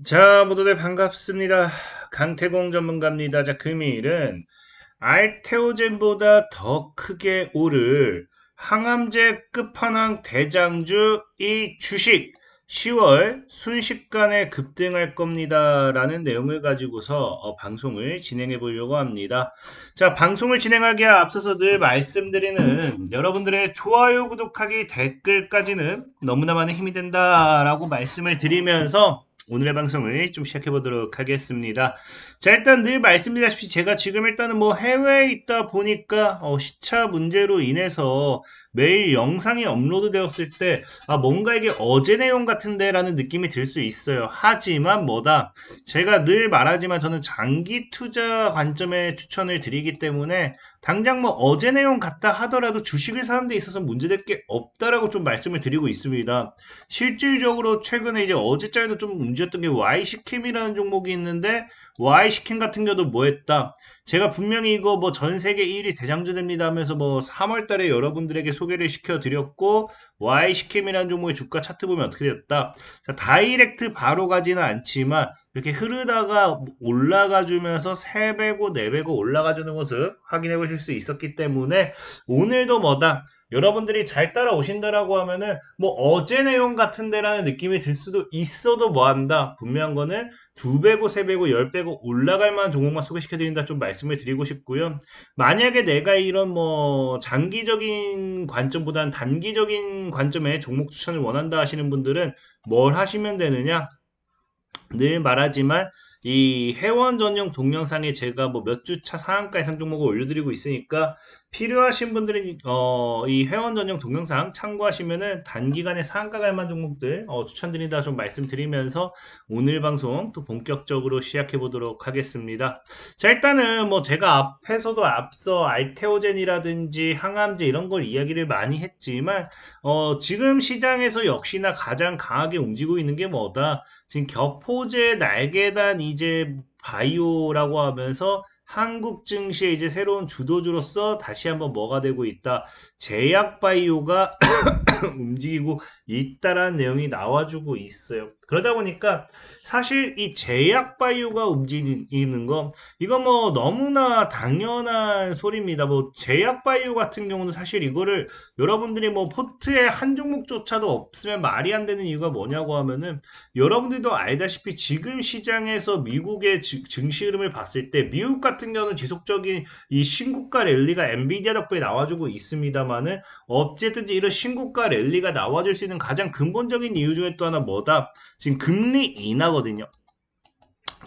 자, 모두들 반갑습니다. 강태공 전문가입니다. 자, 금일은 알테오젠보다 더 크게 오를 항암제 끝판왕 대장주 이 주식 10월 순식간에 급등할 겁니다. 라는 내용을 가지고서 방송을 진행해 보려고 합니다. 자, 방송을 진행하기에 앞서서 늘 말씀드리는 여러분들의 좋아요, 구독하기, 댓글까지는 너무나 많은 힘이 된다라고 말씀을 드리면서 오늘의 방송을 좀 시작해 보도록 하겠습니다. 자, 일단 늘 말씀드렸다시피 제가 지금 일단은 뭐 해외에 있다 보니까 시차 문제로 인해서 매일 영상이 업로드 되었을 때 뭔가 이게 어제 내용 같은데 라는 느낌이 들 수 있어요. 하지만 뭐다, 제가 늘 말하지만 저는 장기 투자 관점에 추천을 드리기 때문에 당장 뭐 어제 내용 같다 하더라도 주식을 사는 데 있어서 문제될 게 없다라고 좀 말씀을 드리고 있습니다. 실질적으로 최근에 이제 어제자에도 좀 문제였던 게 Y시캠이라는 종목이 있는데, Y시캠 같은 경우도 뭐 했다, 제가 분명히 이거 뭐 전 세계 1위 대장주 됩니다 하면서 뭐 3월 달에 여러분들에게 소개를 시켜드렸고, Y시캠이라는 종목의 주가 차트 보면 어떻게 됐다. 자, 다이렉트 바로 가지는 않지만 이렇게 흐르다가 올라가 주면서 3배고 4배고 올라가 주는 것을 확인해 보실 수 있었기 때문에 오늘도 뭐다, 여러분들이 잘 따라오신다라고 하면은 뭐 어제 내용 같은데라는 느낌이 들 수도 있어도 뭐한다, 분명한 거는 2배고 3배고 10배고 올라갈 만한 종목만 소개시켜 드린다 좀 말씀을 드리고 싶고요. 만약에 내가 이런 뭐 장기적인 관점보다는 단기적인 관점의 종목 추천을 원한다 하시는 분들은 뭘 하시면 되느냐, 늘 말하지만 이 회원 전용 동영상에 제가 뭐 몇 주차 상한가 예상 종목을 올려드리고 있으니까 필요하신 분들은 이 회원 전용 동영상 참고하시면은 단기간에 상한가 갈 만한 종목들 추천드린다 좀 말씀드리면서 오늘 방송 또 본격적으로 시작해 보도록 하겠습니다. 자, 일단은 뭐 제가 앞에서도 앞서 알테오젠이라든지 항암제 이런 걸 이야기를 많이 했지만 지금 시장에서 역시나 가장 강하게 움직이고 있는 게 뭐다, 지금 격포제 날개단 이제 바이오라고 하면서 한국 증시의 이제 새로운 주도주로서 다시 한번 뭐가 되고 있다, 제약 바이오가 움직이고 있다라는 내용이 나와주고 있어요. 그러다 보니까 사실 이 제약 바이오가 움직이는 거, 이거 뭐 너무나 당연한 소리입니다. 뭐 제약 바이오 같은 경우는 사실 이거를 여러분들이 뭐 포트에 한 종목조차도 없으면 말이 안 되는 이유가 뭐냐고 하면은, 여러분들도 알다시피 지금 시장에서 미국의 증시 흐름을 봤을 때 미국 같은 경우는 지속적인 이 신고가 랠리가 엔비디아 덕분에 나와주고 있습니다만은, 어쨌든지 이런 신고가 랠리가 나와줄 수 있는 가장 근본적인 이유 중에 또 하나 뭐다, 지금 금리 인하거든요.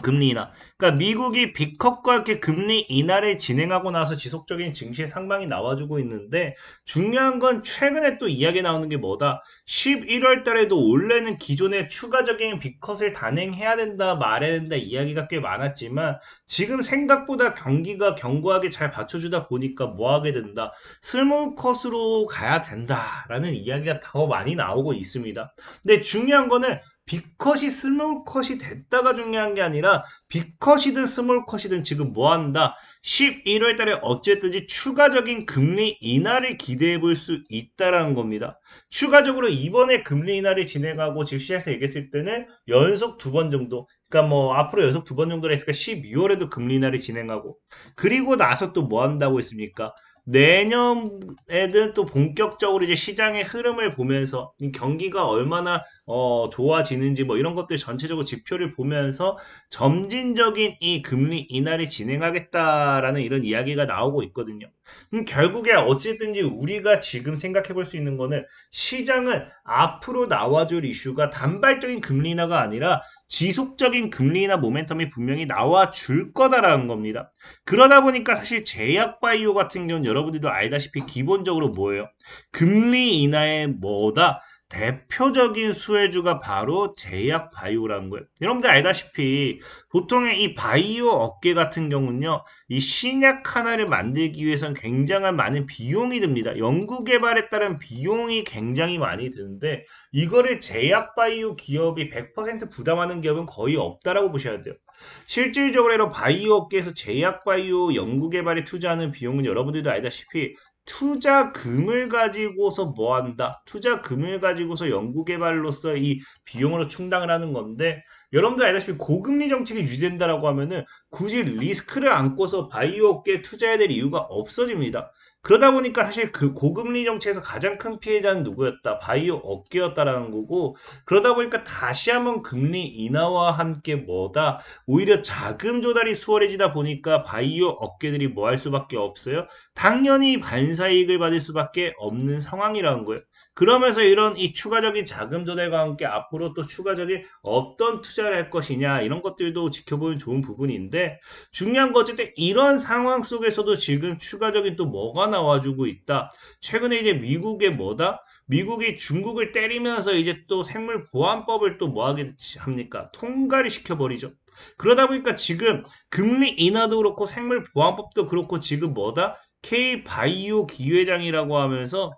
금리 인하. 그러니까 미국이 빅컵과 함께 금리 인하를 진행하고 나서 지속적인 증시의 상방이 나와주고 있는데, 중요한 건 최근에 또 이야기 나오는 게 뭐다, 11월 달에도 원래는 기존에 추가적인 빅컷을 단행해야 된다 말해야 된다 이야기가 꽤 많았지만, 지금 생각보다 경기가 견고하게 잘 받쳐주다 보니까 뭐 하게 된다, 스몰 컷으로 가야 된다라는 이야기가 더 많이 나오고 있습니다. 근데 중요한 거는 빅컷이 스몰컷이 됐다가 중요한 게 아니라, 빅컷이든 스몰컷이든 지금 뭐 한다, 11월 달에 어쨌든지 추가적인 금리 인하를 기대해 볼 수 있다라는 겁니다. 추가적으로 이번에 금리 인하를 진행하고 지금 시장에서 얘기했을 때는 연속 2번 정도, 그러니까 뭐 앞으로 연속 2번 정도라 했으니까 12월에도 금리 인하를 진행하고, 그리고 나서 또 뭐 한다고 했습니까? 내년에는 또 본격적으로 이제 시장의 흐름을 보면서 이 경기가 얼마나 좋아지는지 뭐 이런 것들 전체적으로 지표를 보면서 점진적인 이 금리 인하를 진행하겠다라는 이런 이야기가 나오고 있거든요. 결국에 어쨌든지 우리가 지금 생각해 볼 수 있는 거는, 시장은 앞으로 나와줄 이슈가 단발적인 금리 인하가 아니라 지속적인 금리 인하 모멘텀이 분명히 나와줄 거다라는 겁니다. 그러다 보니까 사실 제약 바이오 같은 경우는 여러분들도 알다시피 기본적으로 뭐예요? 금리 인하의 뭐다? 대표적인 수혜주가 바로 제약 바이오라는 거예요. 여러분들 알다시피 보통의 이 바이오 업계 같은 경우는요, 이 신약 하나를 만들기 위해서는 굉장한 많은 비용이 듭니다. 연구 개발에 따른 비용이 굉장히 많이 드는데, 이거를 제약 바이오 기업이 100% 부담하는 기업은 거의 없다라고 보셔야 돼요. 실질적으로 바이오 업계에서 제약 바이오 연구 개발에 투자하는 비용은 여러분들도 알다시피 투자금을 가지고서 뭐 한다? 투자금을 가지고서 연구개발로서 이 비용으로 충당을 하는 건데, 여러분들 알다시피 고금리 정책이 유지된다라고 하면은 굳이 리스크를 안고서 바이오 업계에 투자해야 될 이유가 없어집니다. 그러다 보니까 사실 그 고금리 정책에서 가장 큰 피해자는 누구였다? 바이오 업계였다라는 거고, 그러다 보니까 다시 한번 금리 인하와 함께 뭐다? 오히려 자금 조달이 수월해지다 보니까 바이오 업계들이 뭐 할 수밖에 없어요? 당연히 반사이익을 받을 수밖에 없는 상황이라는 거예요. 그러면서 이런 이 추가적인 자금 조달과 함께 앞으로 또 추가적인 어떤 투자를 할 것이냐 이런 것들도 지켜보는 좋은 부분인데, 중요한 거 어쨌든 이런 상황 속에서도 지금 추가적인 또 뭐가 나와주고 있다. 최근에 이제 미국의 뭐다? 미국이 중국을 때리면서 이제 또 생물 보안법을 또 뭐 하게 합니까? 통과를 시켜버리죠. 그러다 보니까 지금 금리 인하도 그렇고 생물 보안법도 그렇고 지금 뭐다? K바이오 기회장이라고 하면서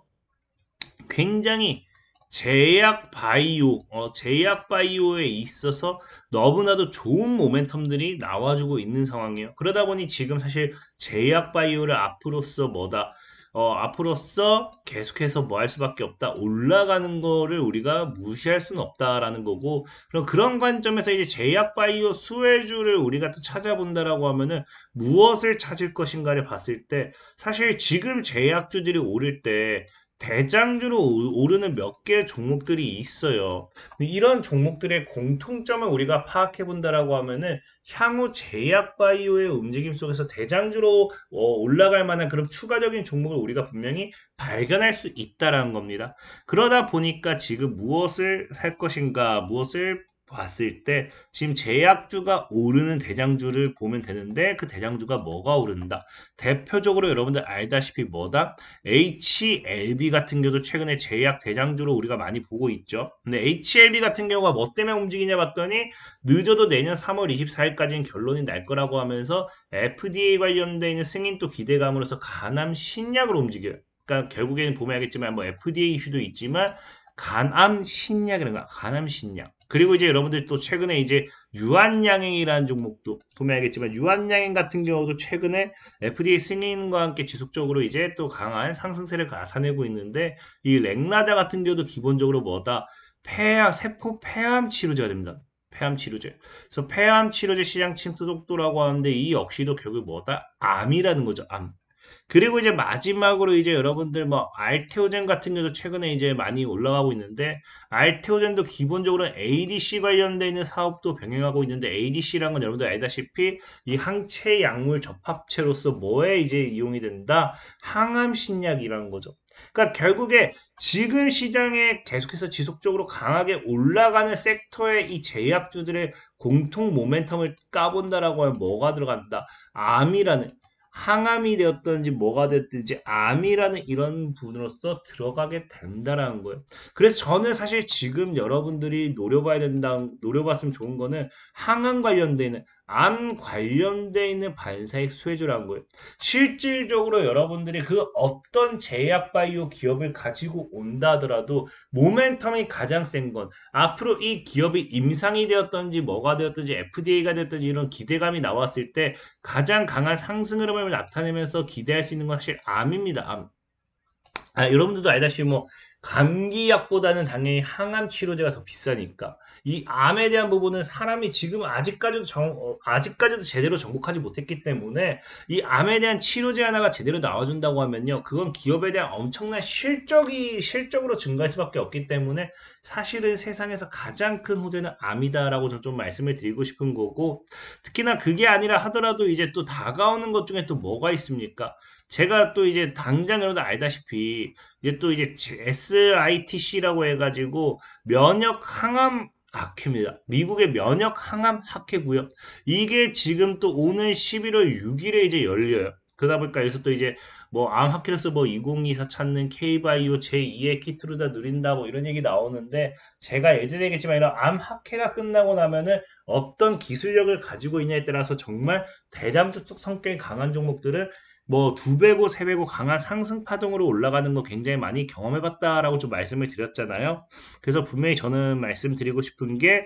굉장히 제약 바이오에 있어서 너무나도 좋은 모멘텀들이 나와주고 있는 상황이에요. 그러다 보니 지금 사실 제약 바이오를 앞으로서 뭐다? 앞으로서 계속해서 뭐 할 수밖에 없다. 올라가는 거를 우리가 무시할 수는 없다라는 거고, 그럼 그런 관점에서 이제 제약 바이오 수혜주를 우리가 또 찾아본다라고 하면은 무엇을 찾을 것인가를 봤을 때, 사실 지금 제약주들이 오를 때 대장주로 오르는 몇 개의 종목들이 있어요. 이런 종목들의 공통점을 우리가 파악해 본다라고 하면은 향후 제약 바이오의 움직임 속에서 대장주로 올라갈 만한 그런 추가적인 종목을 우리가 분명히 발견할 수 있다라는 겁니다. 그러다 보니까 지금 무엇을 살 것인가, 무엇을 봤을 때 지금 제약주가 오르는 대장주를 보면 되는데, 그 대장주가 뭐가 오른다? 대표적으로 여러분들 알다시피 뭐다? HLB 같은 경우도 최근에 제약 대장주로 우리가 많이 보고 있죠. 근데 HLB 같은 경우가 뭐 때문에 움직이냐 봤더니 늦어도 내년 3월 24일까지는 결론이 날 거라고 하면서 FDA 관련돼 있는 승인 또 기대감으로서 간암 신약으로 움직여요. 그러니까 결국에는 보면 알겠지만 뭐 FDA 이슈도 있지만 간암 신약이라는 거야. 간암 신약. 그리고 이제 여러분들 또 최근에 이제 유한양행이라는 종목도 보면 알겠지만 유한양행 같은 경우도 최근에 FDA 승인과 함께 지속적으로 이제 또 강한 상승세를 나타내고 있는데, 이 렉라자 같은 경우도 기본적으로 뭐다? 세포 폐암 치료제가 됩니다. 폐암 치료제. 그래서 폐암 치료제 시장 침투 속도라고 하는데 이 역시도 결국 뭐다? 암이라는 거죠. 암. 그리고 이제 마지막으로 이제 여러분들 뭐 알테오젠 같은 경우도 최근에 이제 많이 올라가고 있는데, 알테오젠도 기본적으로 ADC 관련돼 있는 사업도 병행하고 있는데, ADC라는 건 여러분들 알다시피 이 항체 약물 접합체로서 뭐에 이제 이용이 된다? 항암 신약이라는 거죠. 그러니까 결국에 지금 시장에 계속해서 지속적으로 강하게 올라가는 섹터의 이 제약주들의 공통 모멘텀을 까본다라고 하면 뭐가 들어간다? 암이라는, 항암이 되었든지 뭐가 됐든지 암이라는 이런 부분으로서 들어가게 된다라는 거예요. 그래서 저는 사실 지금 여러분들이 노려봤으면 좋은 거는 항암 관련돼 있는, 암 관련돼 있는 반사익 수혜주라는 거예요. 실질적으로 여러분들이 그 어떤 제약 바이오 기업을 가지고 온다 하더라도 모멘텀이 가장 센 건, 앞으로 이 기업이 임상이 되었든지 뭐가 되었든지 FDA가 되었든지 이런 기대감이 나왔을 때 가장 강한 상승 흐름을 나타내면서 기대할 수 있는 건 사실 암입니다. 암. 여러분들도 알다시피 뭐 감기약보다는 당연히 항암 치료제가 더 비싸니까 이 암에 대한 부분은 사람이 지금 아직까지도 제대로 정복하지 못했기 때문에, 이 암에 대한 치료제 하나가 제대로 나와준다고 하면요, 그건 기업에 대한 엄청난 실적으로 증가할 수밖에 없기 때문에 사실은 세상에서 가장 큰 호재는 암이다라고 저는 좀 말씀을 드리고 싶은 거고, 특히나 그게 아니라 하더라도 이제 또 다가오는 것 중에 또 뭐가 있습니까? 제가 또 이제 당장 여러분들 알다시피 이제 또 이제 SITC라고 해가지고 면역 항암 학회입니다. 미국의 면역 항암 학회고요. 이게 지금 또 오늘 11월 6일에 이제 열려요. 그러다 보니까 여기서 또 이제 뭐 암 학회로서 뭐 2024 찾는 K바이오 제2의 키트루다 누린다 뭐 이런 얘기 나오는데, 제가 예전에 얘기했지만 이런 암 학회가 끝나고 나면은 어떤 기술력을 가지고 있냐에 따라서 정말 대장주적 성격이 강한 종목들은 뭐 두 배고 세 배고 강한 상승 파동으로 올라가는 거 굉장히 많이 경험해봤다라고 좀 말씀을 드렸잖아요. 그래서 분명히 저는 말씀드리고 싶은 게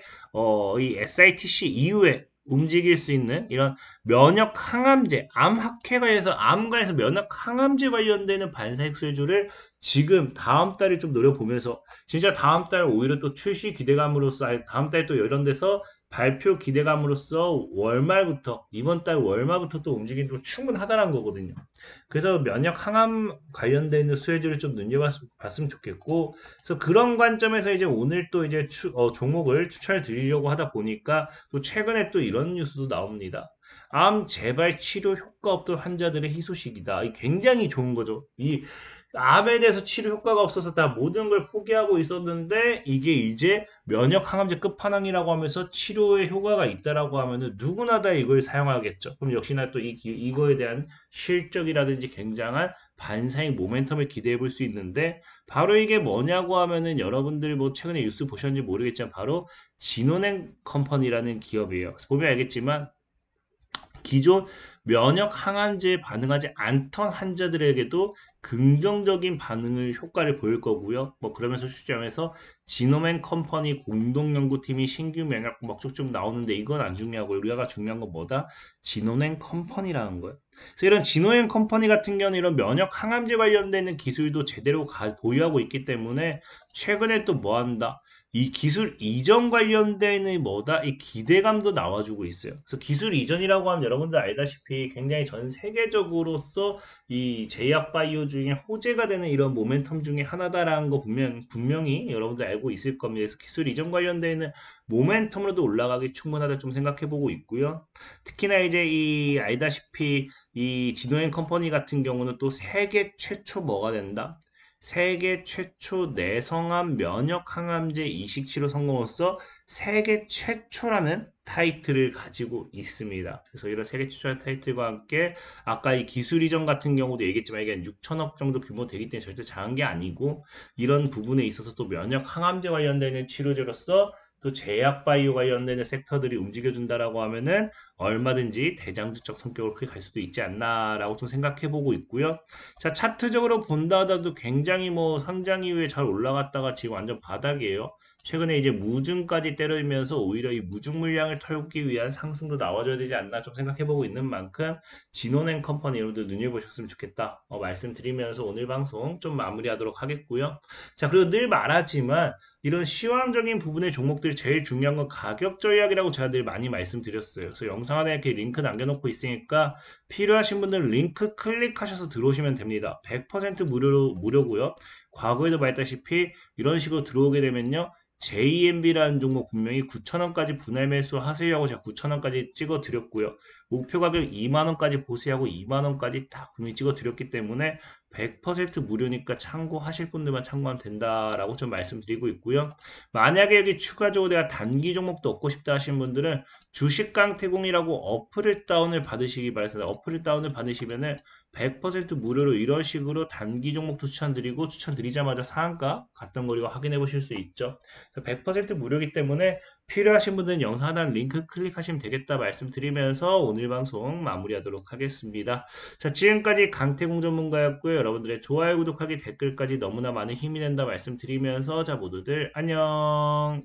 이 SITC 이후에 움직일 수 있는 이런 면역 항암제, 암 학회가에서 암과에서 면역 항암제 관련되는 반사익 수혜주를 지금 다음 달에 좀 노려보면서 진짜 다음 달 오히려 또 출시 기대감으로써 다음 달 또 이런 데서 발표 기대감으로써 월말부터 이번 달 월말부터 또 움직임도 충분하다는 거거든요. 그래서 면역 항암 관련된 수혜주를 좀 눈여봤으면 좋겠고, 그래서 그런 관점에서 이제 오늘 또 이제 종목을 추천해 드리려고 하다 보니까 또 최근에 또 이런 뉴스도 나옵니다. 암 재발 치료 효과 없던 환자들의 희소식이다. 이 굉장히 좋은 거죠. 이 암에 대해서 치료 효과가 없어서 다 모든 걸 포기하고 있었는데 이게 이제 면역 항암제 끝판왕이라고 하면서 치료에 효과가 있다라고 하면은 누구나 다 이걸 사용하겠죠. 그럼 역시나 또 이거에 대한 실적이라든지 굉장한 반사익 모멘텀을 기대해 볼 수 있는데 바로 이게 뭐냐고 하면은 여러분들 뭐 최근에 뉴스 보셨는지 모르겠지만 바로 진원행 컴퍼니라는 기업이에요. 그래서 보면 알겠지만 기존 면역 항암제에 반응하지 않던 환자들에게도 긍정적인 반응을 효과를 보일 거고요. 뭐 그러면서 추정해서 지노맨 컴퍼니 공동 연구팀이 신규 면역 막 쭉쭉 나오는데 이건 안 중요하고 우리가 중요한 건 뭐다? 지노맨 컴퍼니라는 거예요. 그래서 이런 지노앤 컴퍼니 같은 경우는 이런 면역 항암제 관련되는 기술도 제대로 보유하고 있기 때문에 최근에 또 뭐 한다? 이 기술 이전 관련된 뭐다? 이 기대감도 나와주고 있어요. 그래서 기술 이전이라고 하면 여러분들 알다시피 굉장히 전 세계적으로서 이 제약 바이오 중에 호재가 되는 이런 모멘텀 중에 하나다라는 거 분명히 여러분들 알고 있을 겁니다. 그래서 기술 이전 관련되는 모멘텀으로도 올라가기 충분하다 좀 생각해 보고 있고요. 특히나 이제 이 알다시피 이 진노앤 컴퍼니 같은 경우는 또 세계 최초 뭐가 된다? 세계 최초 내성암 면역 항암제 이식 치료 성공으로서 세계 최초라는 타이틀을 가지고 있습니다. 그래서 이런 세계 최초의 타이틀과 함께 아까 이 기술 이전 같은 경우도 얘기했지만 이게 6천억 정도 규모 되기 때문에 절대 작은 게 아니고 이런 부분에 있어서 또 면역 항암제 관련되는 치료제로서 또 제약 바이오 관련되는 섹터들이 움직여준다라고 하면은 얼마든지 대장주적 성격으로 크게 갈 수도 있지 않나라고 좀 생각해 보고 있고요. 자, 차트적으로 본다 하더라도 굉장히 뭐 상장 이후에 잘 올라갔다가 지금 완전 바닥이에요. 최근에 이제 무증까지 때리면서 오히려 이 무증 물량을 털기 위한 상승도 나와줘야 되지 않나 좀 생각해보고 있는 만큼 진원앤 컴퍼니 여러분들 눈여보셨으면 좋겠다 말씀드리면서 오늘 방송 좀 마무리하도록 하겠고요. 자, 그리고 늘 말하지만 이런 시황적인 부분의 종목들 제일 중요한 건 가격 전략이라고 제가 늘 많이 말씀드렸어요. 그래서 영상 하나에 이렇게 링크 남겨놓고 있으니까 필요하신 분들 링크 클릭하셔서 들어오시면 됩니다. 100% 무료고요. 과거에도 말했다시피 이런 식으로 들어오게 되면요. JMB라는 종목 분명히 9,000원까지 분할 매수 하세요 하고 제가 9,000원까지 찍어 드렸고요. 목표 가격 2만원까지 보세요하고 2만원까지 다 분명히 찍어 드렸기 때문에 100% 무료니까 참고하실 분들만 참고하면 된다라고 좀 말씀드리고 있고요. 만약에 여기 추가적으로 내가 단기 종목도 얻고 싶다 하시는 분들은 주식 강태공이라고 어플을 다운을 받으시기 바랍니다. 어플을 다운을 받으시면은 100% 무료로 이런 식으로 단기 종목도 추천드리고 추천드리자마자 상한가 갔던 거리가 확인해 보실 수 있죠. 100% 무료이기 때문에 필요하신 분들은 영상 하단 링크 클릭하시면 되겠다 말씀드리면서 오늘 방송 마무리하도록 하겠습니다. 자, 지금까지 강태공 전문가였고요. 여러분들의 좋아요, 구독하기, 댓글까지 너무나 많은 힘이 된다 말씀드리면서 자, 모두들 안녕.